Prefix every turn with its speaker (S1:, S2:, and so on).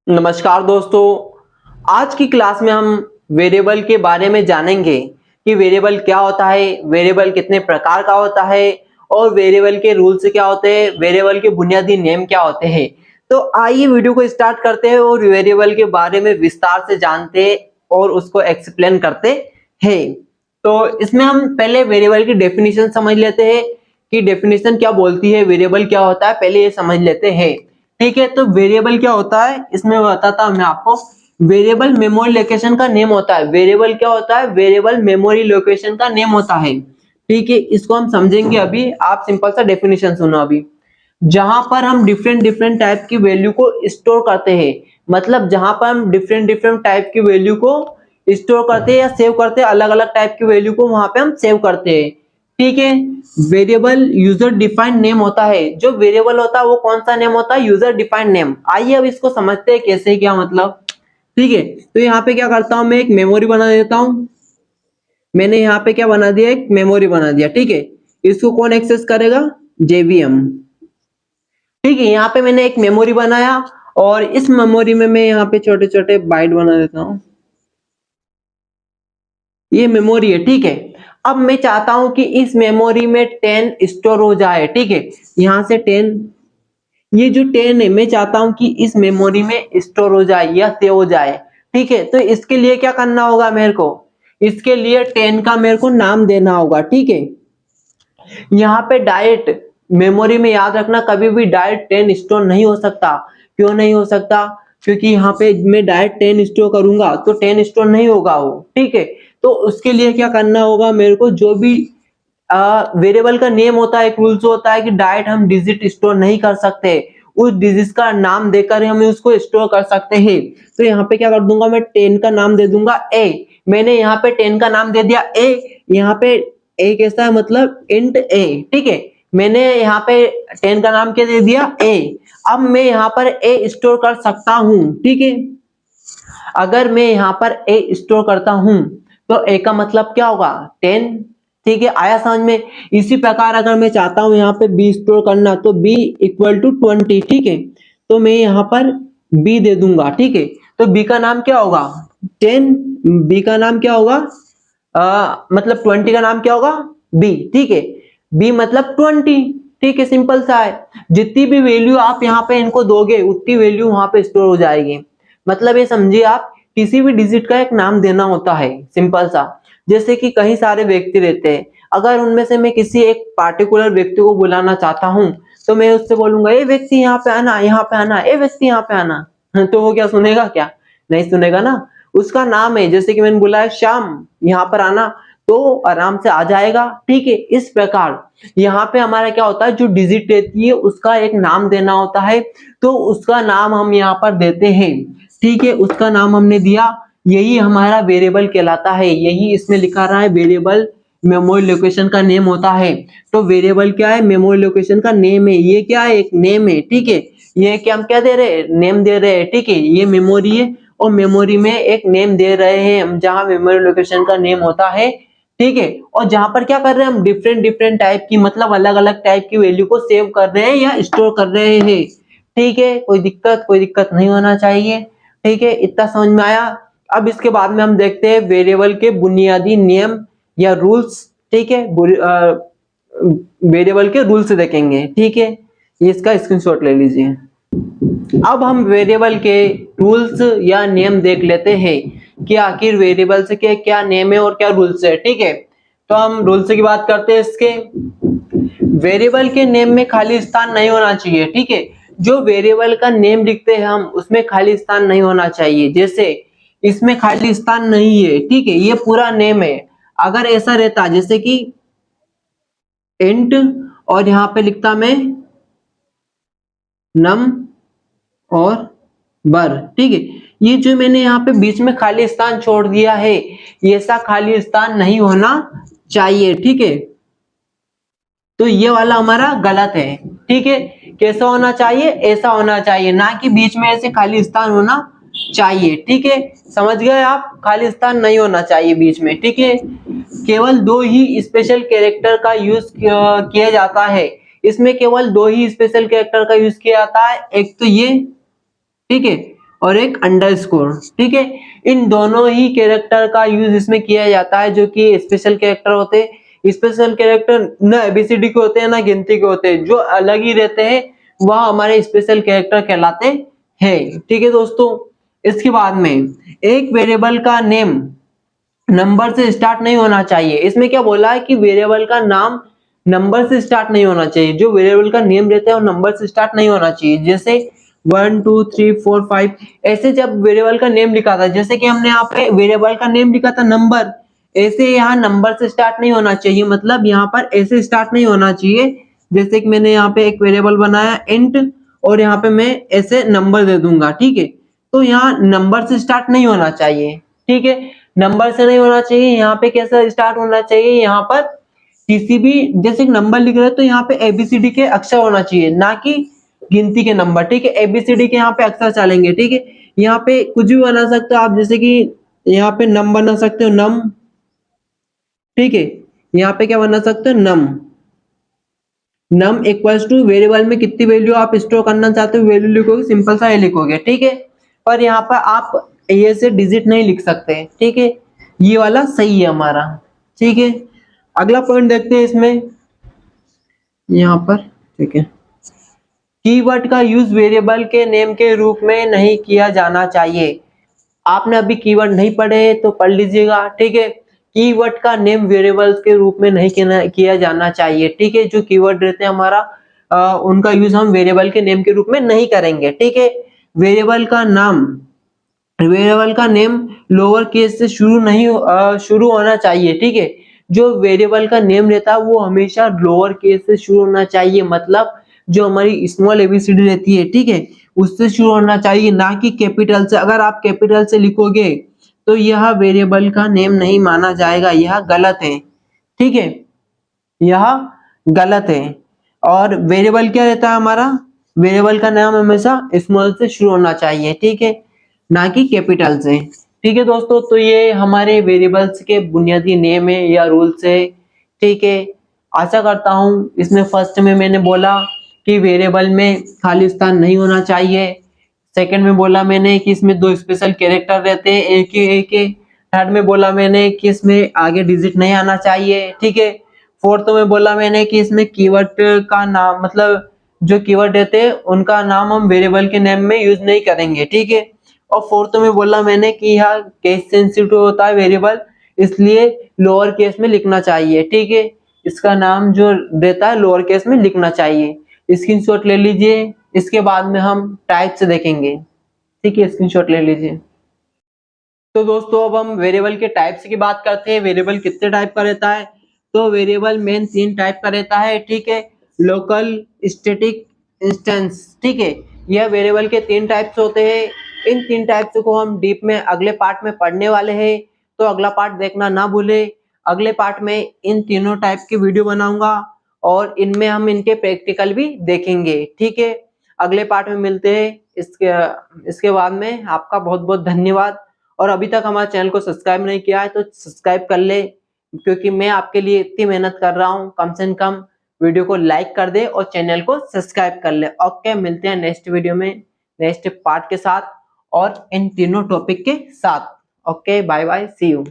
S1: नमस्कार दोस्तों। आज की क्लास में हम वेरिएबल के बारे में जानेंगे कि वेरिएबल क्या होता है, वेरिएबल कितने प्रकार का होता है और वेरिएबल के रूल्स क्या होते हैं, वेरिएबल के बुनियादी नेम क्या होते हैं। तो आइए वीडियो को स्टार्ट करते हैं और वेरिएबल के बारे में विस्तार से जानते हैं और उसको एक्सप्लेन करते हैं। तो इसमें हम पहले वेरिएबल की डेफिनेशन समझ लेते हैं कि डेफिनेशन क्या बोलती है, वेरिएबल क्या होता है, पहले ये समझ लेते हैं। ठीक है, तो वेरिएबल क्या होता है इसमें बताता हूं मैं आपको। वेरिएबल मेमोरी लोकेशन का नेम होता है। वेरिएबल क्या होता है? वेरिएबल मेमोरी लोकेशन का नेम होता है। ठीक है, इसको हम समझेंगे अभी। आप सिंपल सा डेफिनेशन सुनो अभी। जहां पर हम डिफरेंट डिफरेंट टाइप की वैल्यू को स्टोर करते हैं, मतलब जहां पर हम डिफरेंट डिफरेंट टाइप की वैल्यू को स्टोर करते हैं या सेव करते हैं, अलग अलग टाइप की वैल्यू को वहां पे हम सेव करते हैं। ठीक है, वेरिएबल यूजर डिफाइंड नेम होता है। जो वेरिएबल होता है वो कौन सा नेम होता है? User defined name. आइए अब इसको समझते हैं कैसे, क्या मतलब। ठीक है, तो यहाँ पे क्या करता हूं मैं, एक मेमोरी बना देता हूं। मैंने यहाँ पे क्या बना दिया, एक मेमोरी बना दिया। ठीक है, इसको कौन एक्सेस करेगा? जेवीएम। ठीक है, यहाँ पे मैंने एक मेमोरी बनाया और इस मेमोरी में मैं यहाँ पे छोटे छोटे बाइट बना देता हूँ। ये मेमोरी है। ठीक है, अब मैं चाहता हूं कि इस मेमोरी में 10 स्टोर हो जाए। ठीक है, यहां से 10, ये जो 10 है मैं चाहता हूं कि इस मेमोरी में स्टोर हो जाए या सेव हो जाए। ठीक है, तो इसके लिए क्या करना होगा मेरे को? इसके लिए 10 का मेरे को नाम देना होगा। ठीक है, यहाँ पे डायरेक्ट मेमोरी में याद रखना, कभी भी डायरेक्ट 10 स्टोर नहीं हो सकता। क्यों नहीं हो सकता? क्योंकि यहाँ पे मैं डायरेक्ट 10 स्टोर करूंगा तो 10 स्टोर नहीं होगा वो। ठीक है, तो उसके लिए क्या करना होगा मेरे को, जो भी वेरिएबल का नेम होता है, एक रूल्स होता है कि डायरेक्ट हम डिजिट स्टोर नहीं कर सकते, उस डिजिट का नाम देकर हम उसको स्टोर कर सकते हैं। तो यहाँ पे क्या कर दूंगा मैं, 10 का नाम दे दूंगा ए। मैंने यहाँ पे 10 का नाम दे दिया ए। यहाँ पे ए कैसा है, मतलब इंट ए। ठीक है, मैंने यहाँ पे 10 का नाम क्या दे दिया? ए। अब मैं यहाँ पर ए स्टोर कर सकता हूँ। ठीक है, अगर मैं यहाँ पर ए स्टोर करता हूँ तो ए का मतलब क्या होगा? 10। ठीक है, आया समझ में? इसी प्रकार अगर मैं चाहता हूँ यहाँ पे बी स्टोर करना तो बी इक्वल टू 20। ठीक है, तो मैं यहाँ पर बी दे दूंगा। ठीक है, तो बी का नाम क्या होगा? 10। बी का नाम क्या होगा? मतलब 20 का नाम क्या होगा? बी। ठीक है, बी मतलब 20। ठीक है, सिंपल सा है। जितनी भी वैल्यू आप यहाँ पे इनको दोगे उतनी वैल्यू वहां पे स्टोर हो जाएगी। मतलब ये समझिए, आप किसी भी डिजिट का एक नाम देना होता है, सिंपल सा। जैसे कि कई सारे व्यक्ति रहते हैं, अगर उनमें से मैं किसी एक पार्टिकुलर व्यक्ति को बुलाना चाहता हूँ तो मैं उससे बोलूंगा ए व्यक्ति यहाँ पे आना, यहाँ पे आना, ए व्यक्ति यहाँ पे आना। तो वो क्या सुनेगा? क्या नहीं सुनेगा ना। उसका नाम है, जैसे कि मैंने बुलाया श्याम यहाँ पर आना, तो आराम से आ जाएगा। ठीक है, इस प्रकार यहाँ पे हमारा क्या होता है, जो डिजिट रहती है उसका एक नाम देना होता है, तो उसका नाम हम यहाँ पर देते हैं। ठीक है, उसका नाम हमने दिया, यही हमारा वेरिएबल कहलाता है। यही इसमें लिखा रहा है, वेरिएबल मेमोरी लोकेशन का नेम होता है। तो वेरिएबल क्या है? मेमोरी लोकेशन का नेम है। ये क्या है? एक नेम है। ठीक है, ये क्या हम क्या दे रहे हैं? नेम दे रहे हैं। ठीक है, ये मेमोरी है और मेमोरी में एक नेम दे रहे हैं हम, जहां मेमोरी लोकेशन का नेम होता है। ठीक है, और जहां पर क्या कर रहे हैं हम, डिफरेंट डिफरेंट टाइप की, मतलब अलग अलग टाइप की वैल्यू को सेव कर रहे हैं या स्टोर कर रहे हैं। ठीक है, कोई दिक्कत नहीं होना चाहिए। ठीक है, इतना समझ में आया। अब इसके बाद में हम देखते हैं वेरिएबल के बुनियादी नियम या रूल्स। ठीक है, वेरिएबल के रूल्स देखेंगे। ठीक है, ये इसका स्क्रीनशॉट ले लीजिए। अब हम वेरिएबल के रूल्स या नियम देख लेते हैं कि आखिर वेरिएबल से क्या क्या नेम है और क्या रूल्स है। ठीक है, तो हम रूल्स की बात करते हैं। इसके वेरिएबल के नेम में खाली स्थान नहीं होना चाहिए। ठीक है, जो वेरिएबल का नेम लिखते हैं हम, उसमें खाली स्थान नहीं होना चाहिए। जैसे इसमें खाली स्थान नहीं है। ठीक है, ये पूरा नेम है। अगर ऐसा रहता जैसे कि इंट और यहाँ पे लिखता मैं नम और बर। ठीक है, ये जो मैंने यहाँ पे बीच में खाली स्थान छोड़ दिया है, ये ऐसा खाली स्थान नहीं होना चाहिए। ठीक है, तो ये वाला हमारा गलत है। ठीक है, कैसा होना चाहिए? ऐसा होना चाहिए, ना कि बीच में ऐसे खाली स्थान होना चाहिए। ठीक है, समझ गए आप? खाली स्थान नहीं होना चाहिए बीच में। ठीक है, केवल दो ही स्पेशल कैरेक्टर का यूज किया जाता है। इसमें केवल दो ही स्पेशल कैरेक्टर का यूज किया जाता है, एक तो ये, ठीक है, और एक अंडरस्कोर, ठीक है। इन दोनों ही कैरेक्टर का यूज इसमें किया जाता है, जो कि स्पेशल कैरेक्टर होते हैं। स्पेशल कैरेक्टर ना एबीसीडी के होते हैं ना गिनती के होते हैं, जो अलग ही रहते हैं वह हमारे स्पेशल कैरेक्टर कहलाते हैं, ठीक है दोस्तों। इसके बाद में एक वेरिएबल का नेम नंबर से स्टार्ट नहीं होना चाहिए। इसमें क्या बोला है कि वेरिएबल का नाम नंबर से स्टार्ट नहीं होना चाहिए। जो वेरिएबल का नेम रहता है वो नंबर से स्टार्ट नहीं होना चाहिए। जैसे 1 2 3 4 5 ऐसे जब वेरिएबल का नेम लिखा था, जैसे कि हमने यहाँ पे वेरिएबल का नेम लिखा था नंबर, ऐसे यहाँ नंबर से स्टार्ट नहीं होना चाहिए। मतलब यहाँ पर ऐसे स्टार्ट नहीं होना चाहिए। जैसे कि मैंने यहाँ पे एक वेरिएबल बनाया इंट और यहाँ पे मैं ऐसे नंबर दे दूंगा, ठीक है। तो यहाँ नंबर से स्टार्ट नहीं होना चाहिए, ठीक है। नंबर से नहीं होना चाहिए। यहाँ पे कैसा स्टार्ट होना चाहिए, यहाँ पर किसी भी जैसे नंबर लिख रहे हैं तो यहाँ पे एबीसीडी के अक्षर होना चाहिए, ना कि गिनती के नंबर, ठीक है। एबीसीडी के यहाँ पे अक्षर चलेंगे, ठीक है। यहाँ पे कुछ भी बना सकते हो आप, जैसे कि यहाँ पे नम बना सकते हो, नम, ठीक है। यहाँ पे क्या बना सकते हो, नम। नम इक्वल्स टू वेरिएबल में कितनी वैल्यू आप स्टोर करना चाहते हो वैल्यू लिखोगे, सिंपल सा ये लिखोगे, ठीक है। पर यहाँ पर आप ये से डिजिट नहीं लिख सकते, ठीक है। ये वाला सही है हमारा, ठीक है। अगला पॉइंट देखते हैं इसमें यहाँ पर, ठीक है। कीवर्ड का यूज वेरिएबल के नेम के रूप में नहीं किया जाना चाहिए। आपने अभी कीवर्ड नहीं पढ़े तो पढ़ लीजिएगा, ठीक है। कीवर्ड का नेम वेरिएबल्स के रूप में नहीं किया जाना चाहिए, ठीक है। जो कीवर्ड रहते हैं हमारा उनका यूज हम वेरिएबल के नेम के रूप में नहीं करेंगे, ठीक है। वेरिएबल का नाम, वेरिएबल का नेम लोअर केस से शुरू होना चाहिए, ठीक है। जो वेरिएबल का नेम रहता है वो हमेशा लोअर केस से शुरू होना चाहिए। मतलब जो हमारी स्मॉल एबीसीडी रहती है, ठीक है, उससे शुरू होना चाहिए, ना कि कैपिटल से। अगर आप कैपिटल से लिखोगे तो यह वेरिएबल का नेम नहीं माना जाएगा, यह गलत है, ठीक है, यह गलत है। और वेरिएबल क्या रहता है हमारा, वेरिएबल का नाम हमेशा स्मॉल से शुरू होना चाहिए, ठीक है, ना कि कैपिटल से, ठीक है दोस्तों। तो ये हमारे वेरिएबल्स के बुनियादी नेम है या रूल्स है, ठीक है। आशा करता हूँ इसमें फर्स्ट में मैंने बोला कि वेरिएबल में खाली स्थान नहीं होना चाहिए। सेकंड में बोला मैंने कि इसमें दो स्पेशल कैरेक्टर रहते हैं, एक के। थर्ड में बोला मैंने कि इसमें आगे डिजिट नहीं आना चाहिए, ठीक है। फोर्थ में बोला मैंने कि इसमें कीवर्ड का नाम, मतलब जो कीवर्ड रहते हैं उनका नाम हम वेरिएबल के नेम में यूज नहीं करेंगे, ठीक है। और फोर्थ में बोला मैंने कि यह केस सेंसिटिव होता है वेरिएबल, इसलिए लोअर केस में लिखना चाहिए, ठीक है। इसका नाम जो देता है लोअर केस में लिखना चाहिए। स्क्रीनशॉट ले लीजिए, इसके बाद में हम टाइप से देखेंगे, ठीक है। स्क्रीनशॉट ले लीजिए। तो दोस्तों अब हम वेरिएबल के टाइप्स की बात करते हैं। वेरिएबल कितने टाइप का रहता है, तो वेरिएबल मेन 3 टाइप का रहता है, ठीक है। लोकल, स्टैटिक, इंस्टेंस, ठीक है। यह वेरिएबल के 3 टाइप्स होते हैं। इन 3 टाइप्स को हम डीप में अगले पार्ट में पढ़ने वाले हैं, तो अगला पार्ट देखना ना भूले। अगले पार्ट में इन तीनों टाइप की वीडियो बनाऊंगा और इनमें हम इनके प्रैक्टिकल भी देखेंगे, ठीक है। अगले पार्ट में मिलते हैं। इसके बाद में आपका बहुत बहुत धन्यवाद। और अभी तक हमारे चैनल को सब्सक्राइब नहीं किया है तो सब्सक्राइब कर ले, क्योंकि मैं आपके लिए इतनी मेहनत कर रहा हूँ। कम से कम वीडियो को लाइक कर दे और चैनल को सब्सक्राइब कर ले। ओके, मिलते हैं नेक्स्ट वीडियो में नेक्स्ट पार्ट के साथ और इन तीनों टॉपिक के साथ। Okay, bye bye, see you.